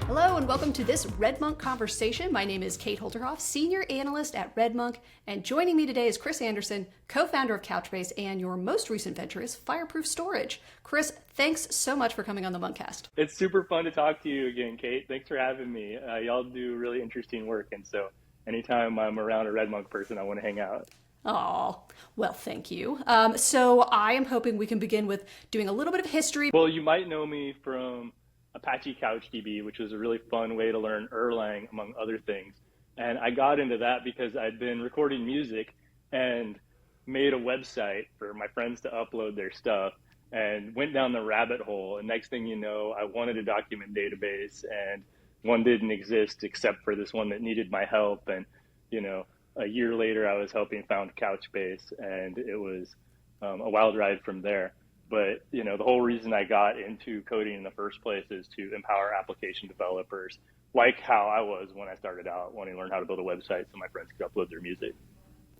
Hello and welcome to this RedMonk conversation. My name is Kate Holterhoff, Senior Analyst at RedMonk, and joining me today is Chris Anderson, co-founder of Couchbase, and your most recent venture is Fireproof Storage. Chris, thanks so much for coming on the Monkcast. It's super fun to talk to you again, Kate. Thanks for having me. Y'all do really interesting work, and so anytime I'm around a RedMonk person, I want to hang out. Oh, well, thank you. So I am hoping we can begin with doing a little bit of history. Well, you might know me from Apache CouchDB, which was a really fun way to learn Erlang, among other things. And I got into that because I'd been recording music and made a website for my friends to upload their stuff and went down the rabbit hole. And next thing you know, I wanted a document database and one didn't exist except for this one that needed my help. And, a year later, I was helping found Couchbase, and it was a wild ride from there. But, the whole reason I got into coding in the first place is to empower application developers, like how I was when I started out, wanting to learn how to build a website so my friends could upload their music.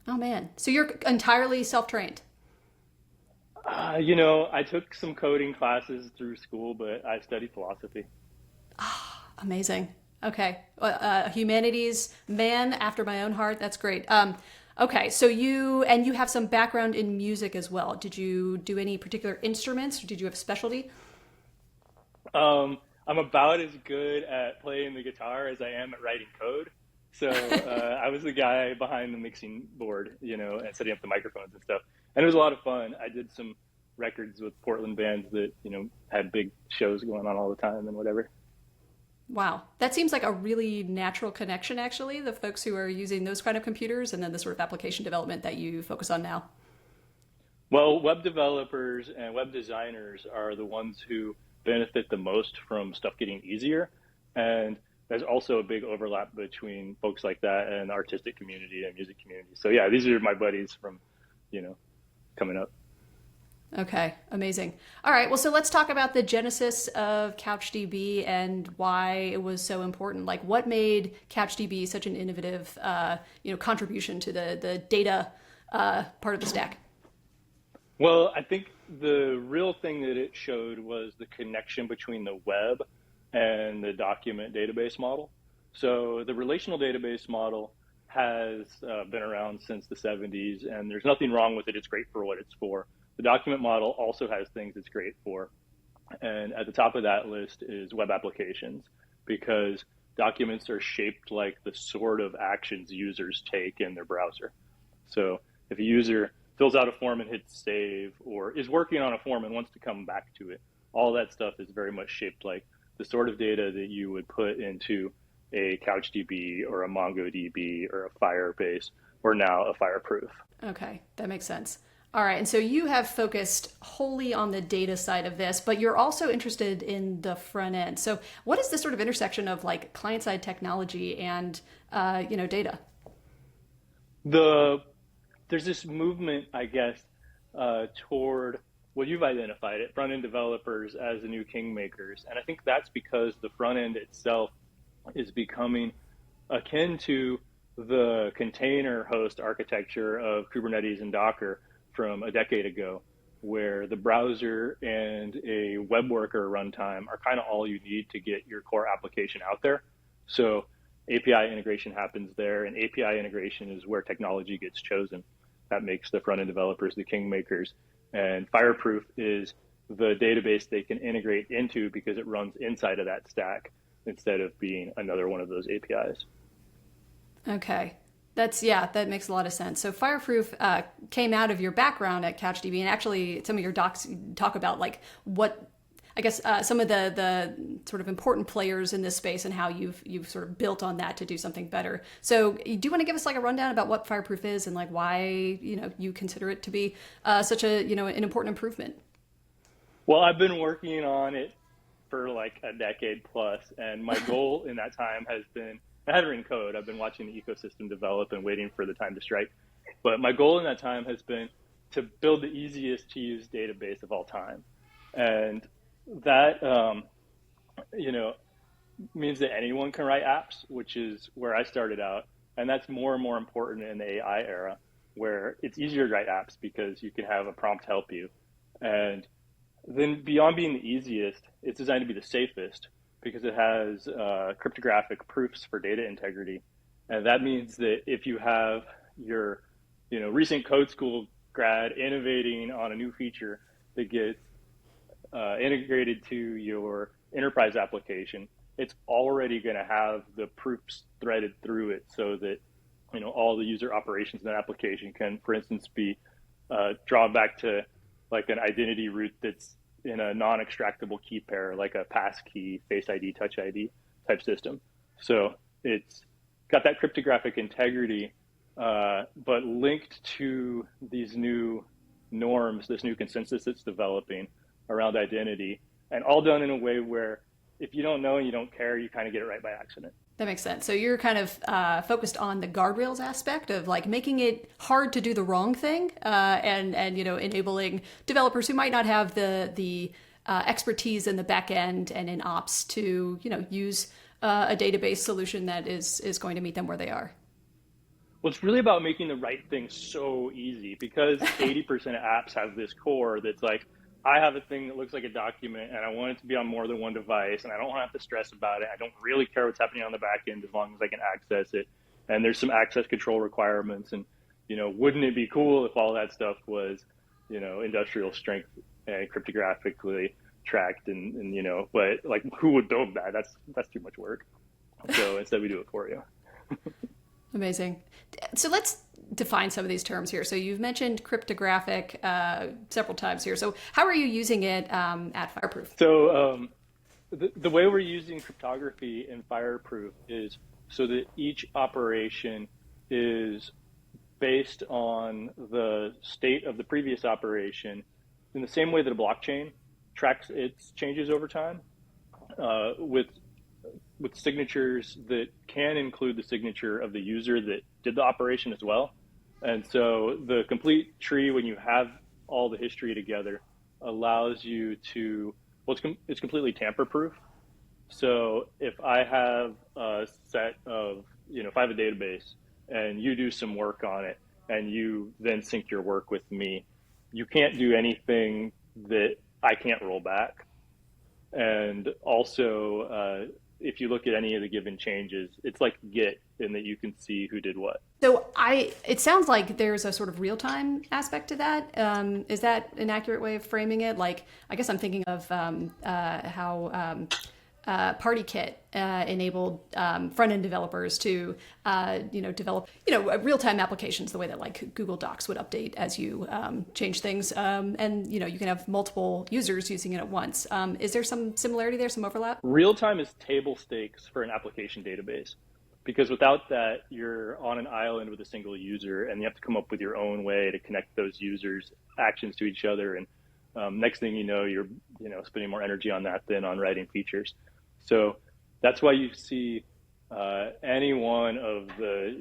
Oh, man. So you're entirely self-trained? I took some coding classes through school, but I studied philosophy. Amazing. Okay. Humanities man after my own heart. That's great. Okay. So you have some background in music as well. Did you do any particular instruments, or did you have a specialty? I'm about as good at playing the guitar as I am at writing code. So I was the guy behind the mixing board, and setting up the microphones and stuff. And it was a lot of fun. I did some records with Portland bands that, had big shows going on all the time and whatever. Wow. That seems like a really natural connection, actually, the folks who are using those kind of computers and then the sort of application development that you focus on now. Well, web developers and web designers are the ones who benefit the most from stuff getting easier. And there's also a big overlap between folks like that and the artistic community and music community. So yeah, these are my buddies from, coming up. Okay, amazing. All right, well, so let's talk about the genesis of CouchDB and why it was so important. Like, what made CouchDB such an innovative, contribution to the data part of the stack? Well, I think the real thing that it showed was the connection between the web and the document database model. So the relational database model has been around since the 70s, and there's nothing wrong with it. It's great for what it's for. The document model also has things it's great for. And at the top of that list is web applications, because documents are shaped like the sort of actions users take in their browser. So if a user fills out a form and hits save, or is working on a form and wants to come back to it, all that stuff is very much shaped like the sort of data that you would put into a CouchDB or a MongoDB or a Firebase, or now a Fireproof. Okay, that makes sense. All right, and so you have focused wholly on the data side of this, but you're also interested in the front end. So what is this sort of intersection of like client-side technology and, data? There's this movement, I guess, toward, well, you've identified it, front-end developers as the new kingmakers. And I think that's because the front end itself is becoming akin to the container host architecture of Kubernetes and Docker from a decade ago, where the browser and a web worker runtime are kind of all you need to get your core application out there. So API integration happens there, and API integration is where technology gets chosen. That makes the front-end developers the kingmakers. And Fireproof is the database they can integrate into because it runs inside of that stack instead of being another one of those APIs. Okay. That makes a lot of sense. So Fireproof came out of your background at CouchDB, and actually some of your docs talk about like what, I guess, some of the sort of important players in this space and how you've sort of built on that to do something better. So do you want to give us like a rundown about what Fireproof is and like why, you consider it to be such a, an important improvement? Well, I've been working on it for like a decade plus, and my goal in that time has been, I hadn't written code. I've been watching the ecosystem develop and waiting for the time to strike. But my goal in that time has been to build the easiest to use database of all time. And that, means that anyone can write apps, which is where I started out. And that's more and more important in the AI era, where it's easier to write apps because you can have a prompt help you. And then beyond being the easiest, it's designed to be the safest, because it has cryptographic proofs for data integrity. And that means that if you have your, recent code school grad innovating on a new feature that gets integrated to your enterprise application, it's already going to have the proofs threaded through it so that, all the user operations in that application can, for instance, be drawn back to like an identity root that's in a non-extractable key pair, like a passkey, Face ID, Touch ID type system. So it's got that cryptographic integrity, but linked to these new norms, this new consensus that's developing around identity, and all done in a way where if you don't know and you don't care, you kind of get it right by accident. That makes sense. So you're kind of focused on the guardrails aspect of like making it hard to do the wrong thing, and enabling developers who might not have the expertise in the back end and in ops to use a database solution that is going to meet them where they are. Well, it's really about making the right thing so easy, because 80% of apps have this core that's like, I have a thing that looks like a document and I want it to be on more than one device and I don't want to have to stress about it. I don't really care what's happening on the back end as long as I can access it. And there's some access control requirements. And, wouldn't it be cool if all that stuff was, industrial strength and cryptographically tracked and but like who would build that? That's too much work. So instead we do it for you. Amazing. So let's define some of these terms here. So you've mentioned cryptographic several times here. So how are you using it at Fireproof? So the way we're using cryptography in Fireproof is so that each operation is based on the state of the previous operation in the same way that a blockchain tracks its changes over time, with signatures that can include the signature of the user that did the operation as well. And so the complete tree, when you have all the history together, allows you to, it's completely tamper-proof. So if I have a set of, if I have a database and you do some work on it and you then sync your work with me, you can't do anything that I can't roll back. And also, if you look at any of the given changes, it's like Git in that you can see who did what. So it sounds like there's a sort of real-time aspect to that. Is that an accurate way of framing it? Like, I guess I'm thinking of how PartyKit enabled front-end developers to, develop, real-time applications the way that like Google Docs would update as you change things. And, you can have multiple users using it at once. Is there some similarity there, some overlap? Real-time is table stakes for an application database, because without that, you're on an island with a single user and you have to come up with your own way to connect those users' actions to each other. And next thing you know, you're, spending more energy on that than on writing features. So that's why you see any one of the,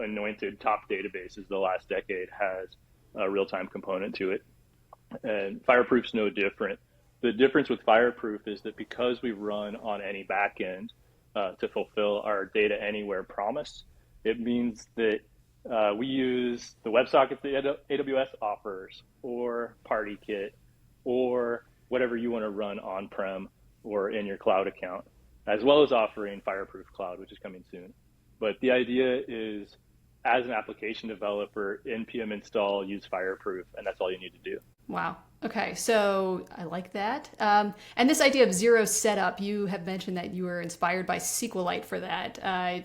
anointed top databases the last decade has a real-time component to it. And Fireproof's no different. The difference with Fireproof is that because we run on any backend to fulfill our data anywhere promise, it means that we use the WebSockets that AWS offers, or PartyKit, or whatever you want to run on-prem or in your cloud account, as well as offering Fireproof Cloud, which is coming soon. But the idea is, as an application developer, npm install, use Fireproof, and that's all you need to do. Wow. Okay, so I like that. And this idea of zero setup, you have mentioned that you were inspired by SQLite for that.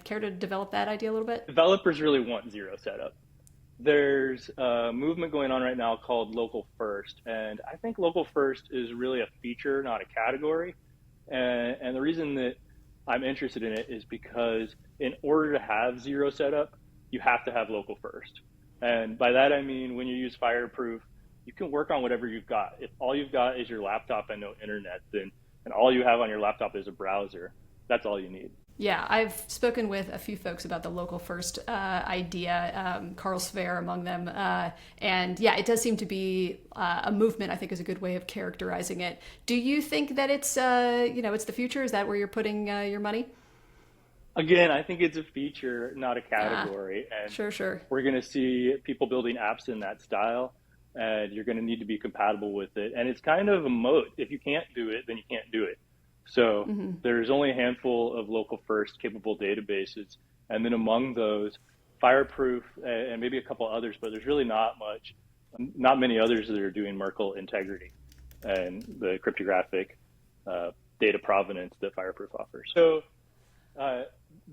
Care to develop that idea a little bit? Developers really want zero setup. There's a movement going on right now called local first, and I think local first is really a feature, not a category. And the reason that I'm interested in it is because in order to have zero setup, you have to have local first. And by that I mean, when you use Fireproof, you can work on whatever you've got. If all you've got is your laptop and no internet, and all you have on your laptop is a browser, that's all you need. Yeah, I've spoken with a few folks about the local first idea, Carl Sver among them. And yeah, it does seem to be a movement, I think is a good way of characterizing it. Do you think that it's, it's the future? Is that where you're putting your money? Again, I think it's a feature, not a category. And sure. We're going to see people building apps in that style, and you're going to need to be compatible with it. And it's kind of a moat. If you can't do it, then you can't do it. So there's only a handful of local first capable databases. And then among those, Fireproof and maybe a couple others, but there's really not many others that are doing Merkle integrity and the cryptographic data provenance that Fireproof offers. So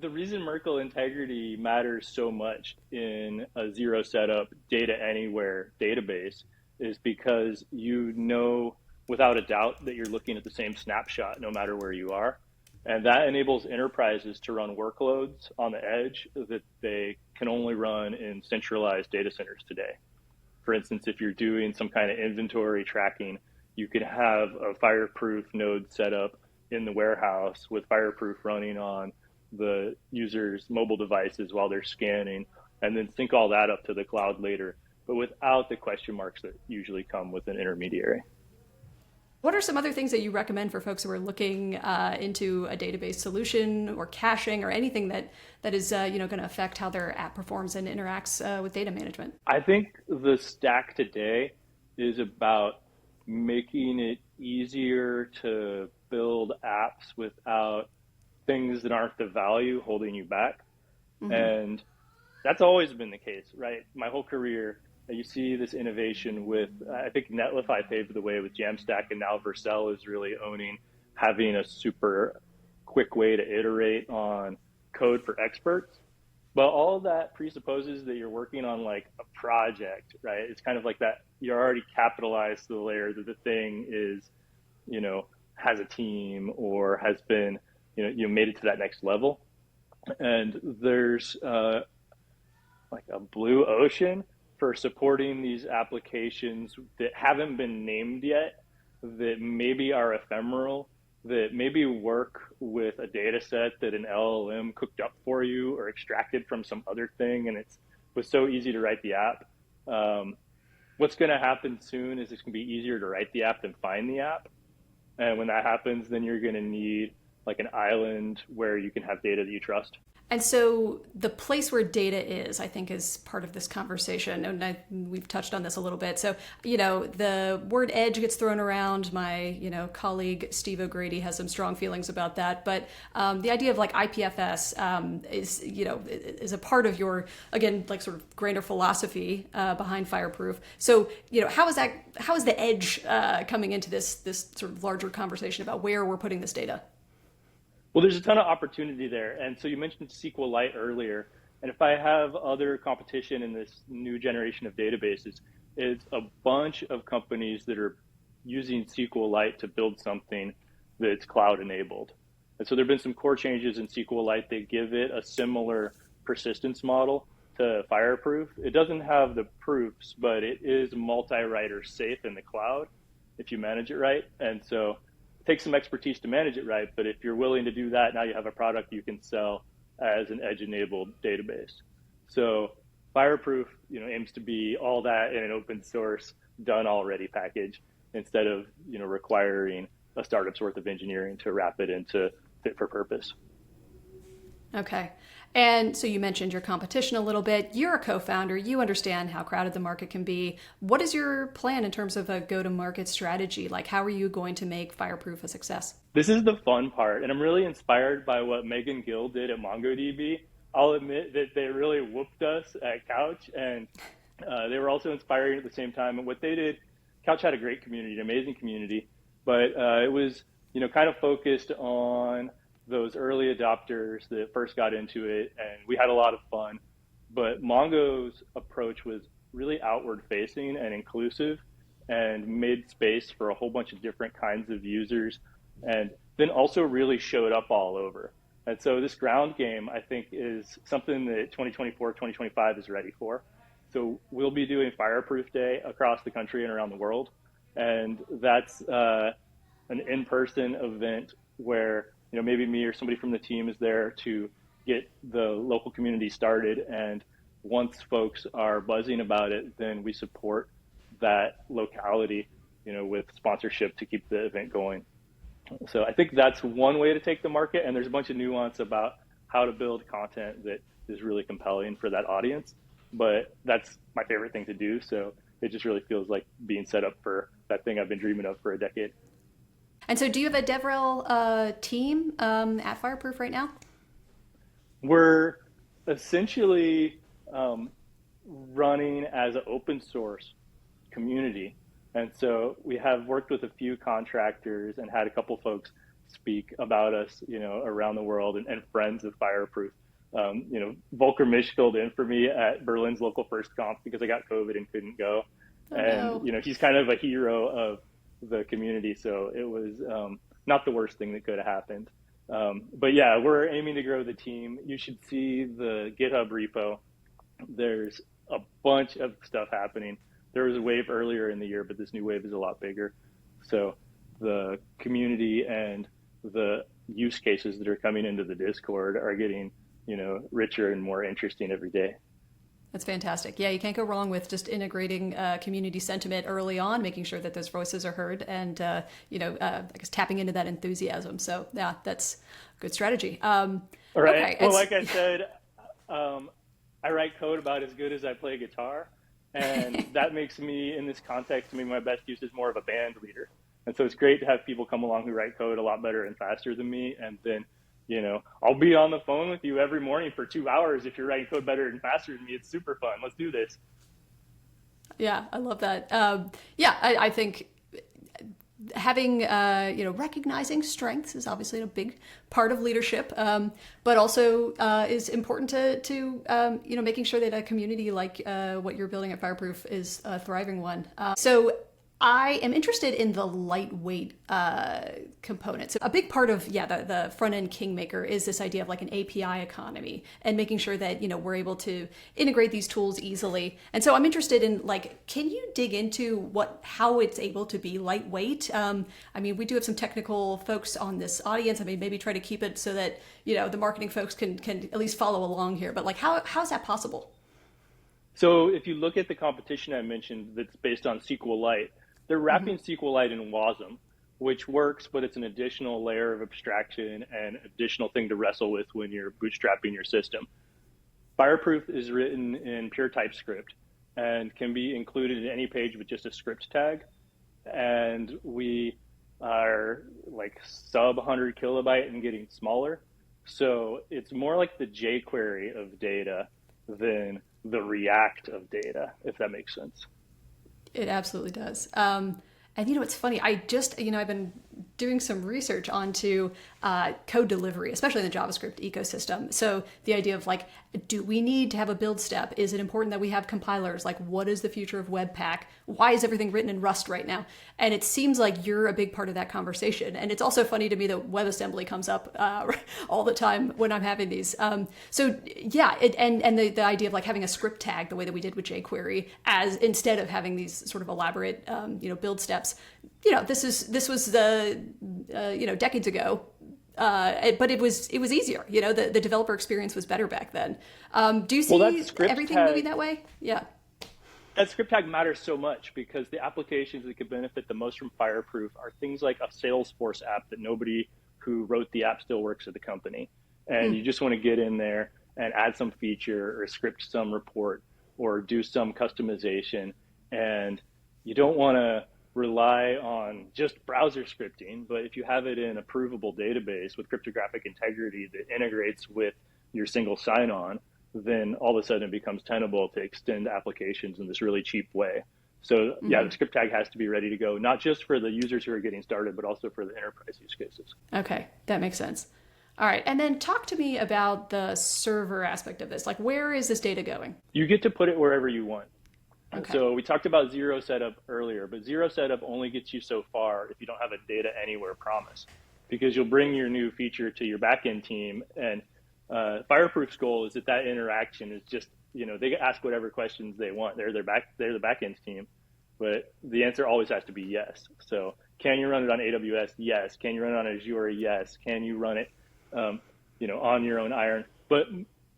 the reason Merkle integrity matters so much in a zero setup data anywhere database is because you know without a doubt that you're looking at the same snapshot no matter where you are. And that enables enterprises to run workloads on the edge that they can only run in centralized data centers today. For instance, if you're doing some kind of inventory tracking, you could have a Fireproof node set up in the warehouse with Fireproof running on the user's mobile devices while they're scanning, and then sync all that up to the cloud later, but without the question marks that usually come with an intermediary. What are some other things that you recommend for folks who are looking into a database solution or caching or anything that is going to affect how their app performs and interacts with data management? I think the stack today is about making it easier to build apps without things that aren't the value holding you back. And that's always been the case, right? My whole career, you see this innovation with, I think Netlify paved the way with Jamstack, and now Vercel is really owning having a super quick way to iterate on code for experts. But all of that presupposes that you're working on like a project, right? It's kind of like that you're already capitalized to the layer that the thing is, has a team or has been, you made it to that next level. And there's like a blue ocean for supporting these applications that haven't been named yet, that maybe are ephemeral, that maybe work with a data set that an LLM cooked up for you or extracted from some other thing, and it was so easy to write the app. What's going to happen soon is it's going to be easier to write the app than find the app. And when that happens, then you're going to need like an island where you can have data that you trust. And so the place where data is, I think, is part of this conversation. And we've touched on this a little bit. So, the word edge gets thrown around. My, colleague Steve O'Grady has some strong feelings about that. But the idea of like IPFS is a part of your, again, like sort of grander philosophy behind Fireproof. So, how is the edge coming into this sort of larger conversation about where we're putting this data? Well, there's a ton of opportunity there. And so you mentioned SQLite earlier. And if I have other competition in this new generation of databases, it's a bunch of companies that are using SQLite to build something that's cloud enabled. And so there have been some core changes in SQLite that give it a similar persistence model to Fireproof. It doesn't have the proofs, but it is multi-writer safe in the cloud if you manage it right. And so it takes some expertise to manage it right, but if you're willing to do that, now you have a product you can sell as an edge-enabled database. So Fireproof, aims to be all that in an open source, done already package instead of, requiring a startup's worth of engineering to wrap it into fit for purpose. Okay. And so you mentioned your competition a little bit. You're a co-founder. You understand how crowded the market can be. What is your plan in terms of a go-to-market strategy? Like, how are you going to make Fireproof a success? This is the fun part, and I'm really inspired by what Megan Gill did at MongoDB. I'll admit that they really whooped us at Couch, and they were also inspiring at the same time. And what they did, Couch had a great community, an amazing community, but it was, kind of focused on those early adopters that first got into it, and we had a lot of fun. But Mongo's approach was really outward facing and inclusive and made space for a whole bunch of different kinds of users, and then also really showed up all over. And so this ground game, I think, is something that 2024, 2025 is ready for. So we'll be doing Fireproof Day across the country and around the world. And that's an in-person event where maybe me or somebody from the team is there to get the local community started. And once folks are buzzing about it, then we support that locality, with sponsorship to keep the event going. So I think that's one way to take the market. And there's a bunch of nuance about how to build content that is really compelling for that audience. But that's my favorite thing to do. So it just really feels like being set up for that thing I've been dreaming of for a decade. And so do you have a DevRel team at Fireproof right now? We're essentially running as an open source community. And so we have worked with a few contractors and had a couple folks speak about us, around the world and friends of Fireproof. Volker Misch filled in for me at Berlin's local first conf because I got COVID and couldn't go. Oh, And, no. he's kind of a hero of the community. So it was not the worst thing that could have happened. But yeah, we're aiming to grow the team. You should see the GitHub repo. There's a bunch of stuff happening. There was a wave earlier in the year, but this new wave is a lot bigger. So the community and the use cases that are coming into the Discord are getting, richer and more interesting every day. That's fantastic. Yeah, you can't go wrong with just integrating community sentiment early on, making sure that those voices are heard, and I guess tapping into that enthusiasm. So yeah, that's a good strategy. All right. Okay. Well, like I said, I write code about as good as I play guitar, and that makes me, in this context, maybe my best use is more of a band leader. And so it's great to have people come along who write code a lot better and faster than me, and then I'll be on the phone with you every morning for 2 hours if you're writing code better and faster than me. It's super fun. Let's do this. Yeah, I love that. I think having recognizing strengths is obviously a big part of leadership, but also is important to making sure that a community like what you're building at Fireproof is a thriving one. So I am interested in the lightweight components. A big part of the front end kingmaker is this idea of like an API economy and making sure that we're able to integrate these tools easily. And so I'm interested in can you dig into how it's able to be lightweight? We do have some technical folks on this audience. Maybe try to keep it so that the marketing folks can at least follow along here. But how's that possible? So if you look at the competition I mentioned that's based on SQLite, they're wrapping SQLite in WASM, which works, but it's an additional layer of abstraction and additional thing to wrestle with when you're bootstrapping your system. Fireproof is written in pure TypeScript and can be included in any page with just a script tag. And we are like sub 100 kilobyte and getting smaller. So it's more like the jQuery of data than the React of data, if that makes sense. It absolutely does. And it's funny. I've been doing some research onto code delivery, especially in the JavaScript ecosystem. So the idea of do we need to have a build step? Is it important that we have compilers? What is the future of Webpack? Why is everything written in Rust right now? And it seems like you're a big part of that conversation. And it's also funny to me that WebAssembly comes up all the time when I'm having these. And the idea of having a script tag the way that we did with jQuery, as instead of having these sort of elaborate build steps. This was decades ago. But it was easier. The developer experience was better back then. Do you see everything moving that way? Yeah. That script tag matters so much because the applications that could benefit the most from Fireproof are things like a Salesforce app that nobody who wrote the app still works at the company. And you just want to get in there and add some feature or script some report or do some customization. And you don't want to rely on just browser scripting, but if you have it in a provable database with cryptographic integrity that integrates with your single sign-on, then all of a sudden it becomes tenable to extend applications in this really cheap way. So the script tag has to be ready to go, not just for the users who are getting started, but also for the enterprise use cases. Okay, that makes sense. All right, and then talk to me about the server aspect of this. Where is this data going? You get to put it wherever you want. Okay. So we talked about zero setup earlier, but zero setup only gets you so far if you don't have a data anywhere promise, because you'll bring your new feature to your backend team, and Fireproof's goal is that interaction is just, they can ask whatever questions they want. They're the backend team, but the answer always has to be yes. So can you run it on AWS? Yes. Can you run it on Azure? Yes. Can you run it, on your own iron? But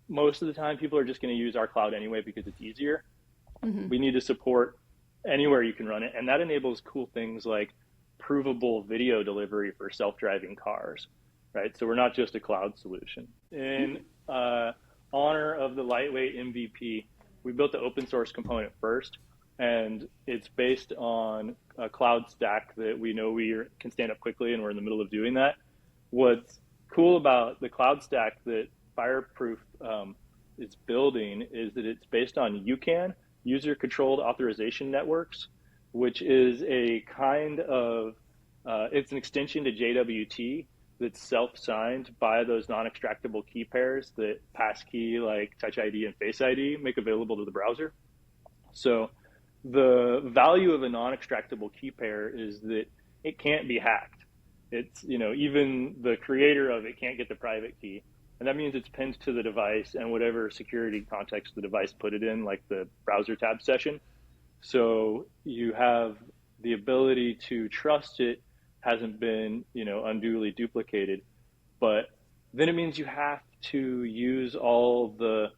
most of the time, people are just going to use our cloud anyway because it's easier. We need to support anywhere you can run it. And that enables cool things like provable video delivery for self-driving cars, right? So we're not just a cloud solution. In honor of the lightweight MVP, we built the open source component first. and it's based on a cloud stack that we know can stand up quickly, and we're in the middle of doing that. What's cool about the cloud stack that Fireproof is building is that it's based on UCAN, user-controlled authorization networks, which is a kind of, it's an extension to JWT that's self-signed by those non-extractable key pairs that passkey like Touch ID and Face ID make available to the browser. So the value of a non-extractable key pair is that it can't be hacked. It's, even the creator of it can't get the private key. And that means it's pinned to the device and whatever security context the device put it in, like the browser tab session. So you have the ability to trust it hasn't been, unduly duplicated. But then it means you have to use all the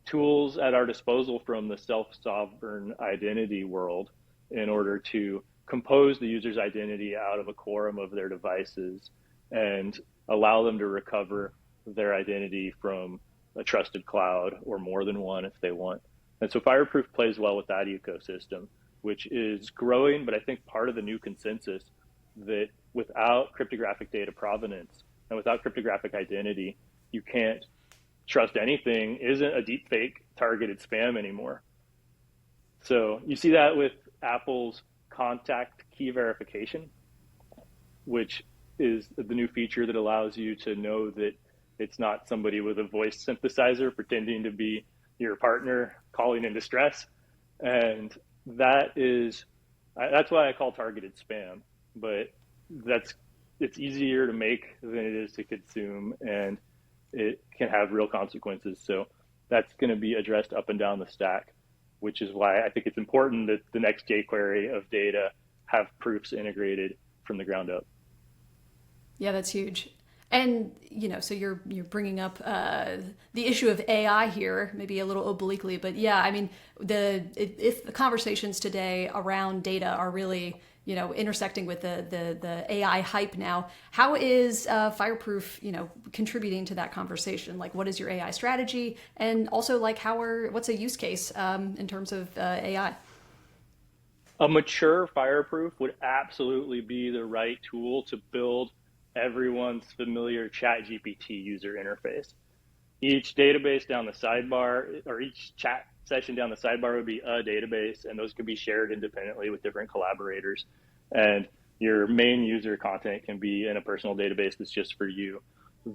tools at our disposal from the self-sovereign identity world in order to compose the user's identity out of a quorum of their devices and allow them to recover their identity from a trusted cloud or more than one if they want. And so Fireproof plays well with that ecosystem, which is growing, but I think part of the new consensus that without cryptographic data provenance and without cryptographic identity, you can't trust anything isn't a deepfake targeted spam anymore. So you see that with Apple's contact key verification, which is the new feature that allows you to know that it's not somebody with a voice synthesizer pretending to be your partner calling in distress. And that's why I call targeted spam, but it's easier to make than it is to consume, and it can have real consequences. So that's going to be addressed up and down the stack, which is why I think it's important that the next jQuery of data have proofs integrated from the ground up. Yeah, that's huge. And, so you're bringing up the issue of AI here, maybe a little obliquely, but yeah, I mean, if the conversations today around data are really, intersecting with the AI hype now, how is Fireproof, contributing to that conversation? Like, what is your AI strategy? And also, like, what's a use case in terms of AI? A mature Fireproof would absolutely be the right tool to build everyone's familiar ChatGPT user interface. Each database down the sidebar, or each chat session down the sidebar, would be a database, and those could be shared independently with different collaborators. And your main user content can be in a personal database that's just for you.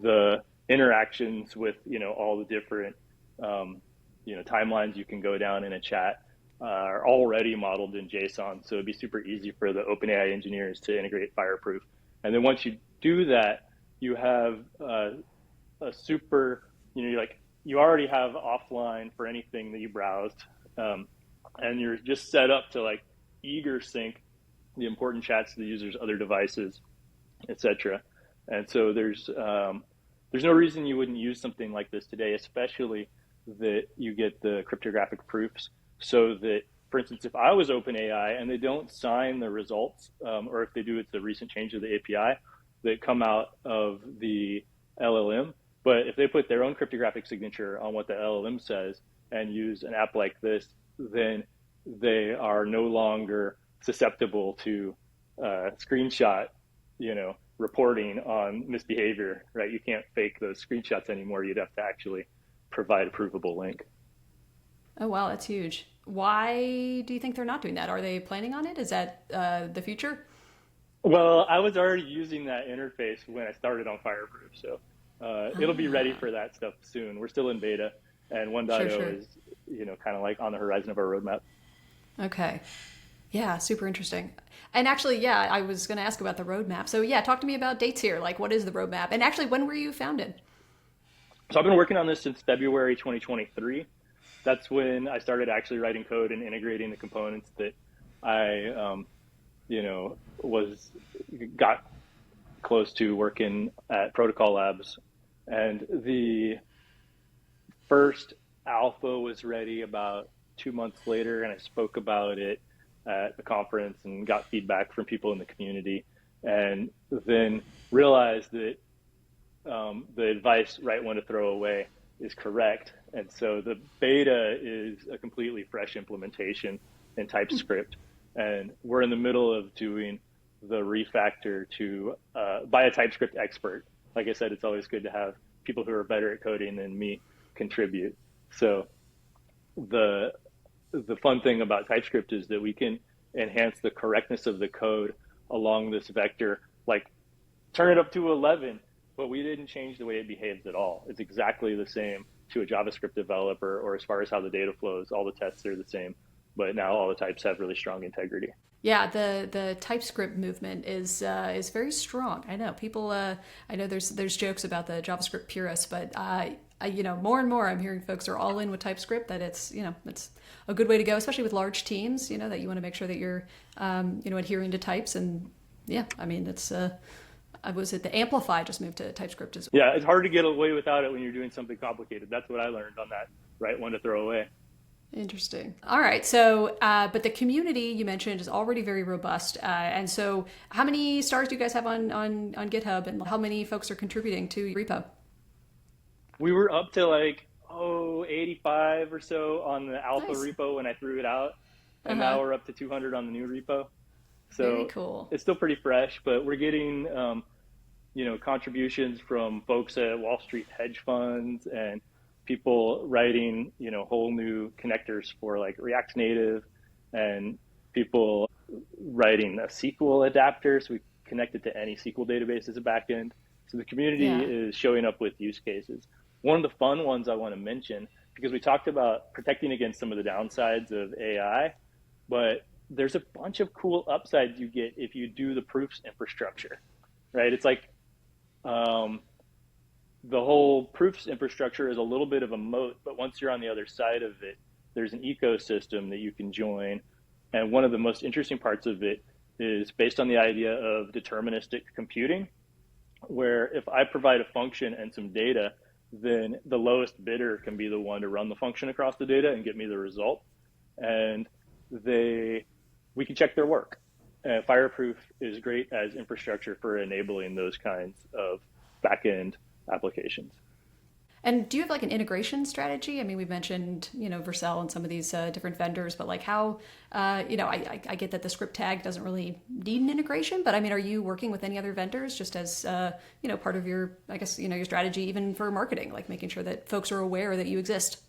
The interactions with, all the different, timelines you can go down in a chat are already modeled in JSON. So it'd be super easy for the OpenAI engineers to integrate Fireproof. And then once you do that, you have a super, you already have offline for anything that you browsed, and you're just set up to eager sync the important chats to the user's other devices, etc. And so there's no reason you wouldn't use something like this today, especially that you get the cryptographic proofs, so that, for instance, if I was OpenAI and they don't sign the results, or if they do, it's a recent change to the API that come out of the LLM. But if they put their own cryptographic signature on what the LLM says and use an app like this, then they are no longer susceptible to screenshot, reporting on misbehavior, right? You can't fake those screenshots anymore. You'd have to actually provide a provable link. Oh, wow, that's huge. Why do you think they're not doing that? Are they planning on it? Is that the future? Well, I was already using that interface when I started on Fireproof, so it'll be ready for that stuff soon. We're still in beta, and 1.0 is, kind of like on the horizon of our roadmap. Okay. Yeah, super interesting. And actually, yeah, I was going to ask about the roadmap. So yeah, talk to me about dates here. Like, what is the roadmap? And actually, when were you founded? So I've been working on this since February 2023. That's when I started actually writing code and integrating the components that I, got close to working at Protocol Labs. And the first alpha was ready about 2 months later, and I spoke about it at the conference and got feedback from people in the community, and then realized that the advice, right one to throw away, is correct. And so the beta is a completely fresh implementation in TypeScript. And we're in the middle of doing the refactor to by a TypeScript expert. Like I said, it's always good to have people who are better at coding than me contribute. So the fun thing about TypeScript is that we can enhance the correctness of the code along this vector, like turn it up to 11, but we didn't change the way it behaves at all. It's exactly the same to a JavaScript developer, or as far as how the data flows, all the tests are the same, but now all the types have really strong integrity. Yeah, the TypeScript movement is very strong. I know people. I know there's jokes about the JavaScript purists, but more and more I'm hearing folks are all in with TypeScript. That it's it's a good way to go, especially with large teams. That you want to make sure that you're adhering to types. And yeah, I mean it's was it the Amplify just moved to TypeScript as well. Yeah, it's hard to get away without it when you're doing something complicated. That's what I learned on that right one to throw away. Interesting. All right. So, but the community you mentioned is already very robust. And so how many stars do you guys have on GitHub, and how many folks are contributing to your repo? We were up to 85 or so on the alpha repo when I threw it out. And now we're up to 200 on the new repo. So very cool. It's still pretty fresh, but we're getting, contributions from folks at Wall Street hedge funds and people writing, whole new connectors for like React Native, and people writing a SQL adapter. So we connect it to any SQL database as a backend. So the community is showing up with use cases. One of the fun ones I want to mention, because we talked about protecting against some of the downsides of AI, but there's a bunch of cool upsides you get if you do the proofs infrastructure, right? It's like, the whole proofs infrastructure is a little bit of a moat, but once you're on the other side of it, there's an ecosystem that you can join. And one of the most interesting parts of it is based on the idea of deterministic computing, where if I provide a function and some data, then the lowest bidder can be the one to run the function across the data and get me the result. And we can check their work. And Fireproof is great as infrastructure for enabling those kinds of backend applications. And do you have like an integration strategy? I mean, we've mentioned, Vercel and some of these different vendors, but like how, I get that the script tag doesn't really need an integration, but I mean, are you working with any other vendors just as, part of your, I guess, your strategy, even for marketing, like making sure that folks are aware that you exist?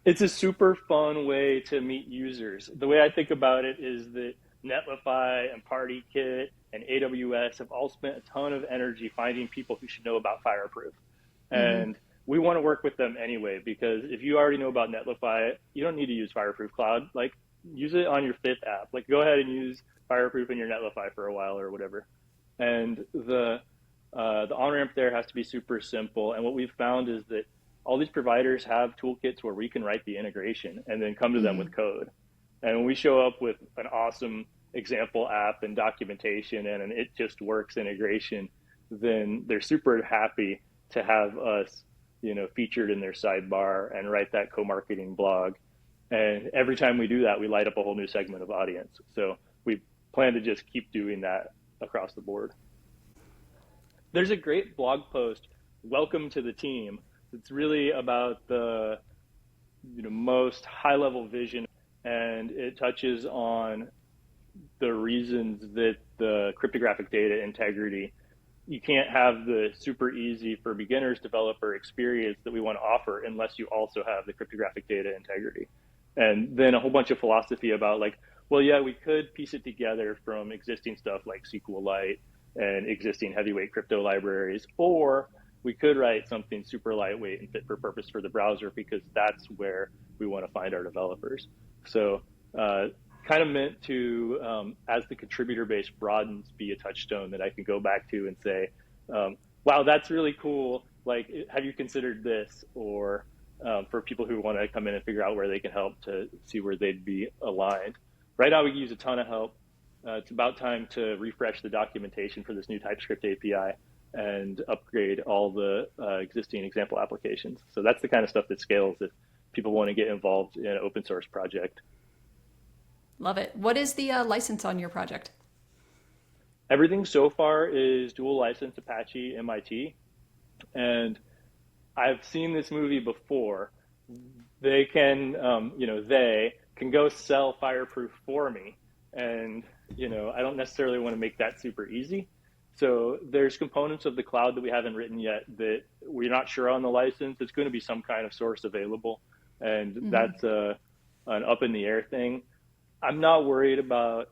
It's a super fun way to meet users. The way I think about it is that Netlify and PartyKit and AWS have all spent a ton of energy finding people who should know about Fireproof. And we want to work with them anyway, because if you already know about Netlify, you don't need to use Fireproof Cloud. Like, use it on your fifth app. Like, go ahead and use Fireproof in your Netlify for a while or whatever. And the on-ramp there has to be super simple. And what we've found is that all these providers have toolkits where we can write the integration and then come to them with code. And when we show up with an awesome example app and documentation and an it just works integration, then they're super happy to have us, featured in their sidebar and write that co-marketing blog. And every time we do that, we light up a whole new segment of audience. So we plan to just keep doing that across the board. There's a great blog post, Welcome to the Team. It's really about the most high-level vision, and it touches on the reasons that the cryptographic data integrity, you can't have the super easy for beginners developer experience that we want to offer unless you also have the cryptographic data integrity. And then a whole bunch of philosophy about we could piece it together from existing stuff like SQLite and existing heavyweight crypto libraries, or we could write something super lightweight and fit for purpose for the browser, because that's where we want to find our developers. So kind of meant to, as the contributor base broadens, be a touchstone that I can go back to and say, wow, that's really cool. Like, have you considered this? Or for people who want to come in and figure out where they can help to see where they'd be aligned. Right now, we use a ton of help. It's about time to refresh the documentation for this new TypeScript API and upgrade all the existing example applications. So that's the kind of stuff that scales if people want to get involved in an open source project. Love it. What is the license on your project? Everything so far is dual license Apache MIT. And I've seen this movie before. They can can go sell Fireproof for me. And, I don't necessarily want to make that super easy. So there's components of the cloud that we haven't written yet that we're not sure on the license. It's going to be some kind of source available. And that's an up in the air thing. I'm not worried about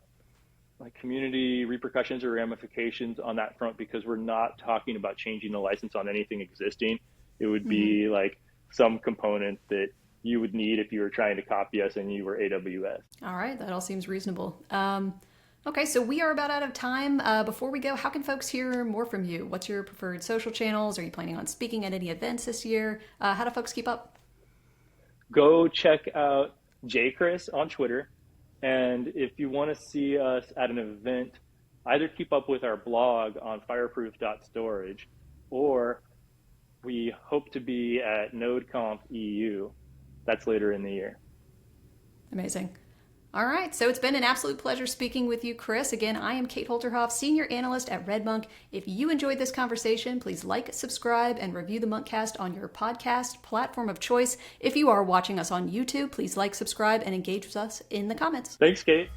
like community repercussions or ramifications on that front because we're not talking about changing the license on anything existing. It would be like some component that you would need if you were trying to copy us and you were AWS. All right, that all seems reasonable. Okay, so we are about out of time. Before we go, how can folks hear more from you? What's your preferred social channels? Are you planning on speaking at any events this year? How do folks keep up? Go check out jchris on Twitter. And if you want to see us at an event, either keep up with our blog on fireproof.storage, or we hope to be at NodeConf EU. That's later in the year. Amazing. All right, so it's been an absolute pleasure speaking with you, Chris. Again, I am Kate Holterhoff, Senior Analyst at RedMonk. If you enjoyed this conversation, please like, subscribe, and review the Monkcast on your podcast platform of choice. If you are watching us on YouTube, please like, subscribe, and engage with us in the comments. Thanks, Kate.